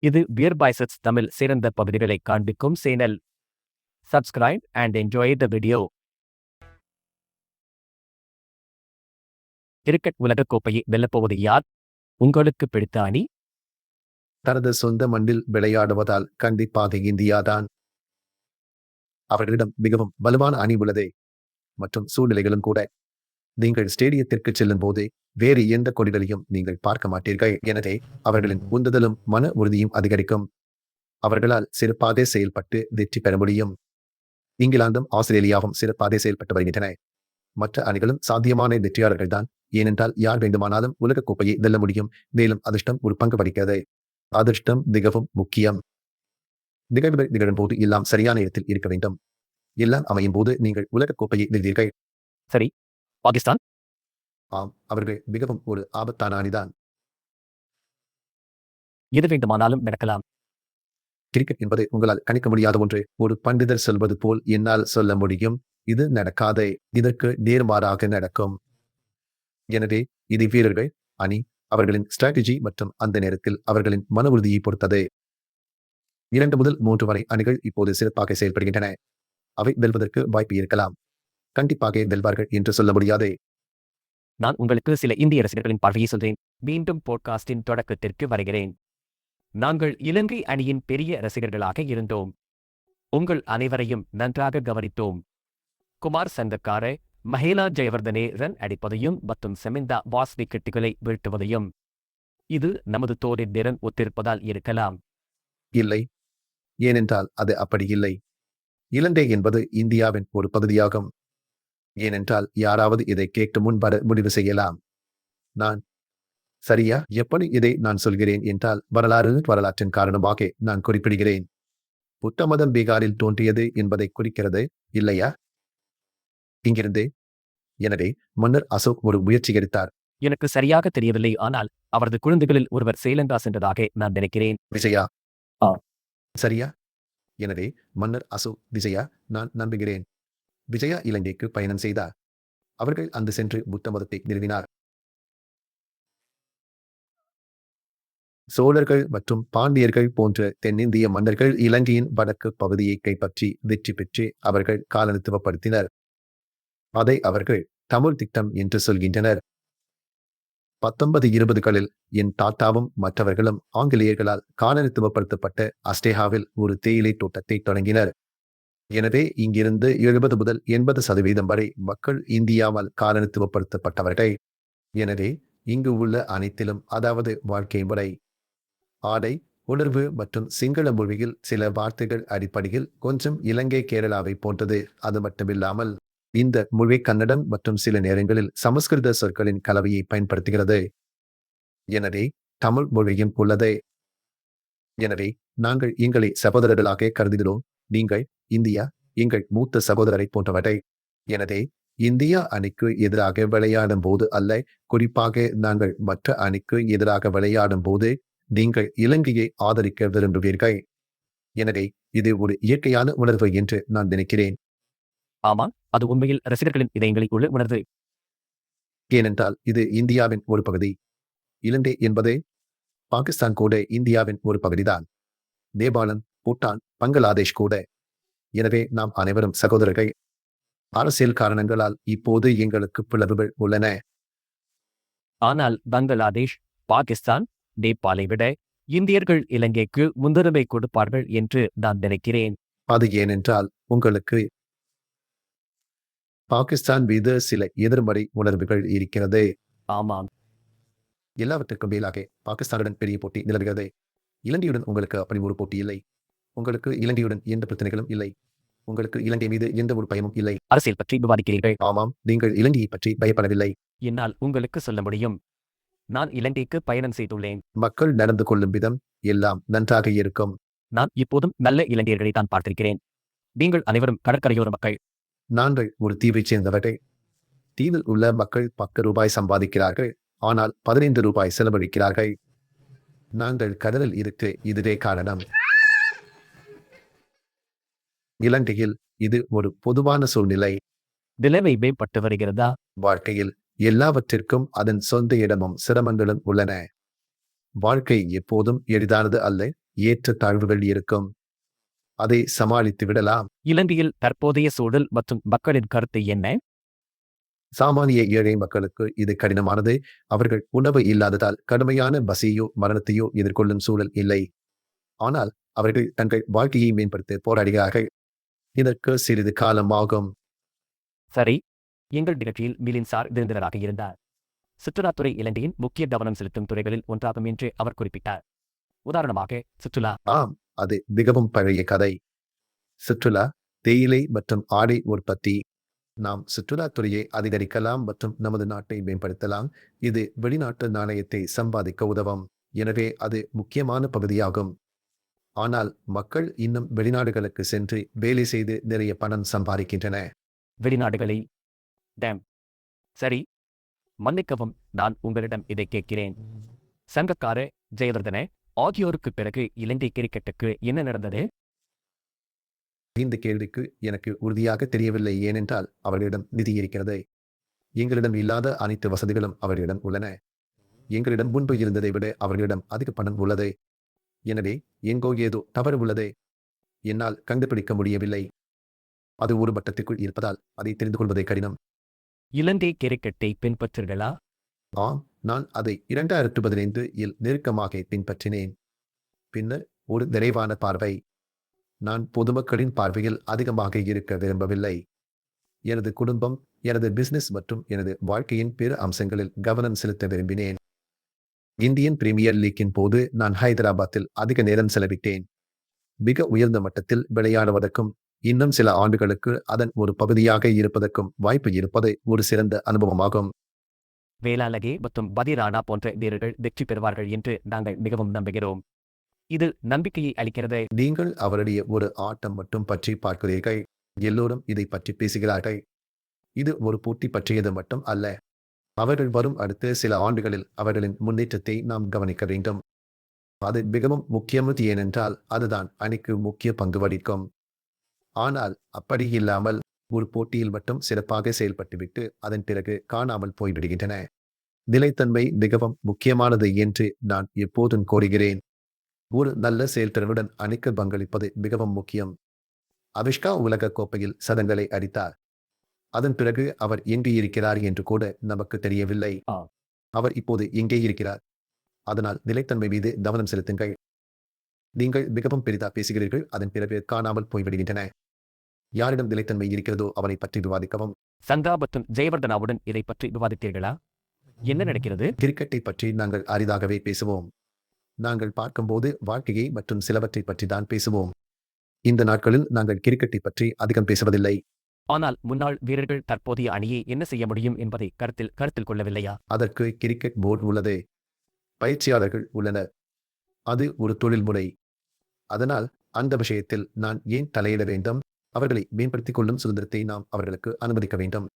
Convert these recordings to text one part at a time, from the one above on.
இது BeerBiceps தமிழ் சிறந்த பகுதிகளை காண்பிக்கும் channel. Subscribe and enjoy the video. Cricket உலகக் கோப்பையை வெல்லப்போவது யார்? உங்களுக்கு பிடித்த அணி? தனது சொந்த மண்ணில் விளையாடுவதால் கண்டிப்பாக இந்தியாதான். அவர்களிடம் மிகவும் வலுவான அணி உள்ளது மற்றும் சூழ்நிலைகளும் கூட. நீங்கள் ஸ்டேடியத்திற்கு செல்லும் போது வேறு எந்த கொடிகளையும் நீங்கள் பார்க்க மாட்டீர்கள். எனவே அவர்களின் உந்துதலும் மன உறுதியும் அதிகரிக்கும். அவர்களால் சிறப்பாக செயல்பட்டு வெற்றி பெற முடியும். இங்கிலாந்தும் ஆஸ்திரேலியாவும் சிறப்பாக செயல்பட்டு வருகின்றன. மற்ற அணிகளும் சாத்தியமான வெற்றியாளர்கள் தான். ஏனென்றால் யார் வேண்டுமானாலும் உலகக் கோப்பையை வெல்ல முடியும். மேலும் அதிர்ஷ்டம் ஒரு பங்கு வகிக்கிறது. அதிர்ஷ்டம் மிகவும் முக்கியம். நிகழ்வுகள் நிகழும் போது எல்லாம் சரியான இடத்தில் இருக்க வேண்டும். எல்லாம் அமையும் போது நீங்கள் உலகக் கோப்பையை வெல்வீர்கள். சரி, பாகிஸ்தான்? ஆம், அவர்கள் மிகவும் ஒரு ஆபத்தான அணிதான். எது வேண்டுமானாலும் நடக்கலாம். கிரிக்கெட் என்பது உங்களால் கணிக்க முடியாத ஒன்று. ஒரு பண்டிதர் சொல்வது போல் என்னால் சொல்ல முடியும், இது நடக்காதே, இதற்கு நேர்மாறாக நடக்கும். எனவே இது வீரர்கள், அணி, அவர்களின் ஸ்ட்ராட்டஜி மற்றும் அந்த நேரத்தில் அவர்களின் மன உறுதியை பொறுத்தது. 2 முதல் 3 வரை அணிகள் இப்போது சிறப்பாக செயல்படுகின்றன. அவை வெல்வதற்கு வாய்ப்பு இருக்கலாம். கண்டிப்பாக வெல்வார்கள் என்று சொல்ல முடியாது. நான் உங்களுக்கு சில இந்திய ரசிகர்களின் பார்வையை சொல்றேன். மீண்டும் போட்காஸ்டின் தொடக்கத்திற்கு வருகிறேன். நாங்கள் இலங்கை அணியின் பெரிய ரசிகர்களாக இருந்தோம். உங்கள் அனைவரையும் நன்றாக கவனித்தோம். குமார் சங்கக்கார, மஹேலா ஜெயவர்தனே ரன் அடிப்பதையும் மற்றும் செமிந்தா வாஸ் விக்கெட்டுகளை வீழ்த்துவதையும். இது நமது தோரின் நிறன் ஒத்திருப்பதால் இருக்கலாம். இல்லை, ஏனென்றால் அது அப்படி இல்லை. இலங்கை என்பது இந்தியாவின் ஒரு பகுதியாகும். ஏனென்றால் யாராவது இதை கேட்க முன்பட முடிவு செய்யலாம். நான் சரியா எப்படி இதை நான் சொல்கிறேன் என்றால் வரலாற்றின் காரணமாக நான் குறிப்பிடுகிறேன். புத்த மதம் பீகாரில் தோன்றியது என்பதை குறிக்கிறது, இல்லையா? இங்கிருந்து. எனவே மன்னர் அசோக் ஒரு முயற்சி எடுத்தார். எனக்கு சரியாக தெரியவில்லை, ஆனால் அவரது குழந்தைகளில் ஒருவர் ஸ்ரீலங்கா சென்றதாக நான் நினைக்கிறேன். விஜயா? ஆ. சரியா? எனவே மன்னர் அசோக் விஜயா, நான் நம்புகிறேன். விஜயா இலங்கைக்கு பயணம் செய்தார். அவர்கள் அங்கு சென்று புத்த மதத்தை நிறுவினார். சோழர்கள் மற்றும் பாண்டியர்கள் போன்ற தென்னிந்திய மன்னர்கள் இலங்கையின் வடக்கு பகுதியை கைப்பற்றி வெற்றி பெற்று அவர்கள் காலனித்துவப்படுத்தினர். அதை அவர்கள் தமிழ் திட்டம் என்று சொல்கின்றனர். 1920களில் என் தாத்தாவும் மற்றவர்களும் ஆங்கிலேயர்களால் காலனித்துவப்படுத்தப்பட்ட அஸ்டேகாவில் ஒரு தேயிலை தோட்டத்தை தொடங்கினர். எனவே இங்கிருந்து 70 முதல் 80% வரை மக்கள் இந்தியாவால் காலனித்துவப்படுத்தப்பட்டவர்கள். எனவே இங்கு உள்ள அனைத்திலும், அதாவது வாழ்க்கை முறை, ஆடை, உணர்வு மற்றும் சிங்கள மொழியில் சில வார்த்தைகள் அடிப்படையில் கொஞ்சம் இலங்கை கேரளாவை போன்றது. அது மட்டுமில்லாமல் இந்த மொழி கன்னடம் மற்றும் சில நேரங்களில் சமஸ்கிருத சொற்களின் கலவையை பயன்படுத்துகிறது. எனவே தமிழ் மொழியும் உள்ளது. எனவே நாங்கள் எங்களை சகோதரர்களாக கருதுகிறோம். நீங்கள் இந்தியா எங்கள் மூத்த சகோதரரை போன்றவரை. எனவே இந்தியா அணிக்கு எதிராக விளையாடும் போது அல்ல, குறிப்பாக நாங்கள் மற்ற அணிக்கு எதிராக விளையாடும் போது நீங்கள் இலங்கையை ஆதரிக்க விரும்புவீர்கள். எனவே இது ஒரு இயற்கையான உணர்வு என்று நான் நினைக்கிறேன். ஆமா, அது உண்மையில் ரசிகர்களின் இதயங்களில் உள்ள உணர்வு. ஏனென்றால் இது இந்தியாவின் ஒரு பகுதி. இலங்கை என்பது பாகிஸ்தான் கூட இந்தியாவின் ஒரு பகுதிதான். நேபாளம், பூட்டான், பங்களாதேஷ் கூட. எனவே நாம் அனைவரும் சகோதரர்கள். அரசியல் காரணங்களால் இப்போது எங்களுக்கு பிளவுகள் உள்ளன. ஆனால் பங்களாதேஷ், பாகிஸ்தான், நேபாளை விட இந்தியர்கள் இலங்கைக்கு முன்னுரிமை கொடுப்பார்கள் என்று நான் நினைக்கிறேன். அது ஏனென்றால் உங்களுக்கு பாகிஸ்தான் மீது சில எதிர்மறை உணர்வுகள் இருக்கிறது. ஆமாம். எல்லாவற்றுக்கும் மேலாக பாகிஸ்தானுடன் பெரிய போட்டி நிலவுகிறது. இலங்கையுடன் உங்களுக்கு அப்படி ஒரு போட்டி இல்லை. உங்களுக்கு இலங்கையுடன் எந்த பிரச்சனைகளும் இல்லை. உங்களுக்கு இலங்கை மீது எந்த ஒரு பயமும் இல்லை. அரசியல் பற்றி விவாதிக்கிறீர்கள். ஆமாம், நீங்கள் இலங்கையை பற்றி பயப்படவில்லை. என்னால் உங்களுக்கு சொல்ல முடியும், நான் இலங்கைக்கு பயணம் செய்துள்ளேன். மக்கள் நடந்து கொள்ளும் விதம் எல்லாம் நன்றாக இருக்கும். நான் இப்போதும் நல்ல இலங்கையர்களை தான் பார்த்திருக்கிறேன். நீங்கள் அனைவரும் கடற்கரையோர மக்கள். நாங்கள் ஒரு தீவைச் சேர்ந்தவர்கள். தீவில் உள்ள மக்கள் 10 ரூபாய் சம்பாதிக்கிறார்கள், ஆனால் 15 ரூபாய் செலவழிக்கிறார்கள். நாங்கள் கடலில் இருக்கு, இதுவே காரணம். இலங்கையில் இது ஒரு பொதுவான சூழ்நிலை. நிலைமை மேம்பட்டு வருகிறதா? வாழ்க்கையில் எல்லாவற்றிற்கும் அதன் சொந்த இடமும் சிரமங்களும் உள்ளன. வாழ்க்கை எப்போதும் எளிதானது அல்ல, ஏற்றத்தாழ்வுகள் இருக்கும். அதை சமாளித்து விடலாம். இலங்கையில் தற்போதைய சூழல் மற்றும் மக்களின் கருத்து என்ன? சாமானிய ஏழை மக்களுக்கு இது கடினமானது. அவர்கள் உணவு இல்லாததால் கடுமையான பசியோ மரணத்தையோ எதிர்கொள்ளும் சூழல் இல்லை. ஆனால் அவர்கள் தங்கள் வாழ்க்கையை மேம்படுத்த போராடுகிறார்கள். இதற்கு சிறிது காலம் ஆகும். சரி, எங்கள் நிகழ்ச்சியில் மிலின்சார் விருந்தினராக இருந்தார். சுற்றுலாத்துறை இலங்கையின் முக்கிய கவனம் செலுத்தும் துறைகளில் ஒன்றாகும் என்று அவர் குறிப்பிட்டார். உதாரணமாக சுற்றுலா. ஆம், அது மிகவும் பழைய கதை. சுற்றுலா, தேயிலை மற்றும் ஆடை உற்பத்தி. நாம் சுற்றுலாத்துறையை அதிகரிக்கலாம் மற்றும் நமது நாட்டை மேம்படுத்தலாம். இது வெளிநாட்டு நாணயத்தை சம்பாதிக்க உதவும். எனவே அது முக்கியமான பகுதியாகும். ஆனால் மக்கள் இன்னும் வெளிநாடுகளுக்கு சென்று வேலை செய்து நிறைய பணம் சம்பாதிக்கின்றன. வெளிநாடுகளை டேம். சரி, மன்னிக்கவும், நான் உங்களிடம் இதை கேட்கிறேன். சங்கக்கார, ஜெயவர்தன ஆகியோருக்கு பிறகு இலங்கை கிரிக்கெட்டுக்கு என்ன நடந்தது? இந்த கேள்விக்கு எனக்கு உறுதியாக தெரியவில்லை. ஏனென்றால் அவர்களிடம் நிதி இருக்கிறது. எங்களிடம் இல்லாத அனைத்து வசதிகளும் அவர்களிடம் உள்ளன. எங்களிடம் முன்பு இருந்ததை விட அவர்களிடம் அதிக பணம் உள்ளது. எனவே எங்கோ ஏதோ தவறு உள்ளது. என்னால் கண்டுபிடிக்க முடியவில்லை. அது ஒரு வட்டத்திற்குள் இருப்பதால் அதை தெரிந்து கொள்வதை கடினம். இலங்கை கிரிக்கெட்டை பின்பற்றுகளா? ஆம், நான் அதை 2015 நெருக்கமாக பின்பற்றினேன். பின்னர் ஒரு நிறைவான பார்வை. நான் பொதுமக்களின் பார்வையில் அதிகமாக இருக்க விரும்பவில்லை. எனது குடும்பம், எனது பிசினஸ் மற்றும் எனது வாழ்க்கையின் பிற அம்சங்களில் கவனம் செலுத்த விரும்பினேன். இந்தியன் பிரீமியர் லீக்கின் போது நான் ஹைதராபாத்தில் அதிக நேரம் செலவிட்டேன். மிக உயர்ந்த மட்டத்தில் விளையாடுவதற்கும் இன்னும் சில ஆண்டுகளுக்கு அதன் ஒரு பகுதியாக இருப்பதற்கும் வாய்ப்பு இருப்பது ஒரு சிறந்த அனுபவமாகும். வேளாளகே மற்றும் பதிரானா போன்ற வீரர்கள் வெற்றி பெறுவார்கள் என்று நாங்கள் மிகவும் நம்புகிறோம். இது நம்பிக்கையை அளிக்கிறது. நீங்கள் அவருடைய ஒரு ஆட்டம் மட்டும் பற்றி பார்க்கிறீர்கள். எல்லோரும் இதை பற்றி பேசுகிறார்கள். இது ஒரு போட்டி பற்றியது மட்டும் அல்ல. அவர்கள் வரும் அடுத்த சில ஆண்டுகளில் அவர்களின் முன்னேற்றத்தை நாம் கவனிக்க வேண்டும். அது மிகவும் முக்கியமானது. ஏனென்றால் அதுதான் அணிக்கு முக்கிய பங்கு வகிக்கும். ஆனால் அப்படி இல்லாமல் ஒரு போட்டியில் மட்டும் சிறப்பாக செயல்பட்டுவிட்டு அதன் பிறகு காணாமல் போய்விடுகின்றன. நிலைத்தன்மை மிகவும் முக்கியமானது என்று நான் எப்போதும் கோருகிறேன். ஒரு நல்ல செயல்திறனுடன் அணிக்கு பங்களிப்பது மிகவும் முக்கியம். அவிஷ்கா உலக கோப்பையில் சதங்களை அடித்தார். அதன் பிறகு அவர் எங்கே இருக்கிறார் என்று கூட நமக்கு தெரியவில்லை. அவர் இப்போது எங்கே இருக்கிறார்? அதனால் நிலைத்தன்மை மீது கவனம் செலுத்துங்கள். நீங்கள் மிகவும் பெரிதா பேசுகிறீர்கள், அதன் பிறகு காணாமல் போய்விடுகின்றன. யாரிடம் நிலைத்தன்மை இருக்கிறதோ அவனை பற்றி விவாதிக்கவும். சங்கா மற்றும் ஜெயவர்தனாவுடன் இதை பற்றி விவாதித்தீர்களா? என்ன நடக்கிறது? கிரிக்கெட்டை பற்றி நாங்கள் அரிதாகவே பேசுவோம். நாங்கள் பார்க்கும்போது வாழ்க்கையை மற்றும் சிலவற்றை பற்றி தான் பேசுவோம். இந்த நாட்களில் நாங்கள் கிரிக்கெட்டை பற்றி அதிகம் பேசுவதில்லை. ஆனால் முன்னாள் வீரர்கள் தற்போதைய அணியை என்ன செய்ய முடியும் என்பதை கருத்தில் கொள்ளவில்லையா? அதற்கு கிரிக்கெட் போர்டு உள்ளது. பயிற்சியாளர்கள் உள்ளனர். அது ஒரு தொழில்முறை. அதனால் அந்த விஷயத்தில் நான் ஏன் தலையிட வேண்டும்? அவர்களை மேம்படுத்திக் கொள்ளும் சுதந்திரத்தை நாம் அவர்களுக்கு அனுமதிக்க வேண்டும்.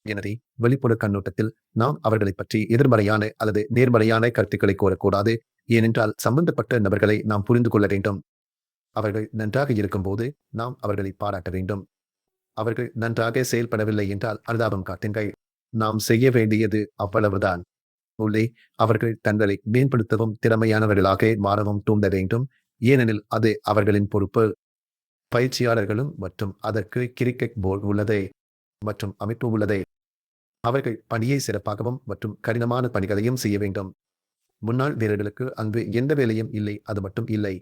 எனவே வெளிப்புற கண்ணோட்டத்தில் நாம் அவர்களை பற்றி எதிர்மறையான அல்லது நேர்மறையான கருத்துக்களை கோரக்கூடாது. ஏனென்றால் சம்பந்தப்பட்ட நபர்களை நாம் புரிந்து கொள்ள வேண்டும். அவர்கள் நன்றாக இருக்கும்போது நாம் அவர்களை பாராட்ட வேண்டும். அவர்கள் நன்றாக செயல்படவில்லை என்றால் அனுதாபம் காட்டுங்கள். நாம் செய்ய வேண்டியது அவ்வளவுதான். உள்ளே அவர்கள் தங்களை மேம்படுத்தவும் திறமையானவர்களாக மாறவும் தூண்ட வேண்டும். ஏனெனில் அது அவர்களின் பொறுப்பு. பயிற்சியாளர்களும் மற்றும் அதற்கு கிரிக்கெட் போர்டு உள்ளது மற்றும் அமைப்பு உள்ளது. அவர்கள் பணியை சிறப்பாகவும் மற்றும் கடினமான பணிகளையும் செய்ய வேண்டும். முன்னாள் வீரர்களுக்கு அங்கு எந்த வேலையும் இல்லை, அது மட்டும் இல்லை.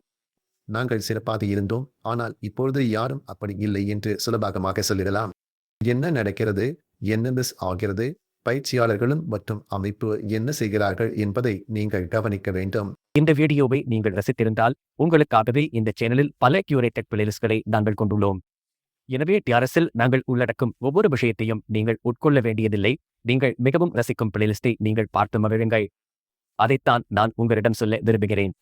நாங்கள் சிறப்பாக இருந்தோம், ஆனால் இப்பொழுது யாரும் அப்படி இல்லை என்று சுலபமாக சொல்லிடலாம். என்ன நடக்கிறது? என்ன மிஸ் ஆகிறது? பயிற்சியாளர்களும் மற்றும் அமைப்பு என்ன செய்கிறார்கள் என்பதை நீங்கள் கவனிக்க வேண்டும். இந்த வீடியோவை நீங்கள் ரசித்திருந்தால் உங்களுக்காகவே இந்த சேனலில் பல கியூரேட்டட் பிளேலிஸ்ட்களை நாங்கள் கொண்டுள்ளோம். எனவே டிஆர்எஸ்ஸில் நாங்கள் உள்ளடக்கும் ஒவ்வொரு விஷயத்தையும் நீங்கள் உட்கொள்ள வேண்டியதில்லை. நீங்கள் மிகவும் ரசிக்கும் பிளேலிஸ்டை நீங்கள் பார்த்து மகிழுங்கள். அதைத்தான் நான் உங்களிடம் சொல்ல விரும்புகிறேன்.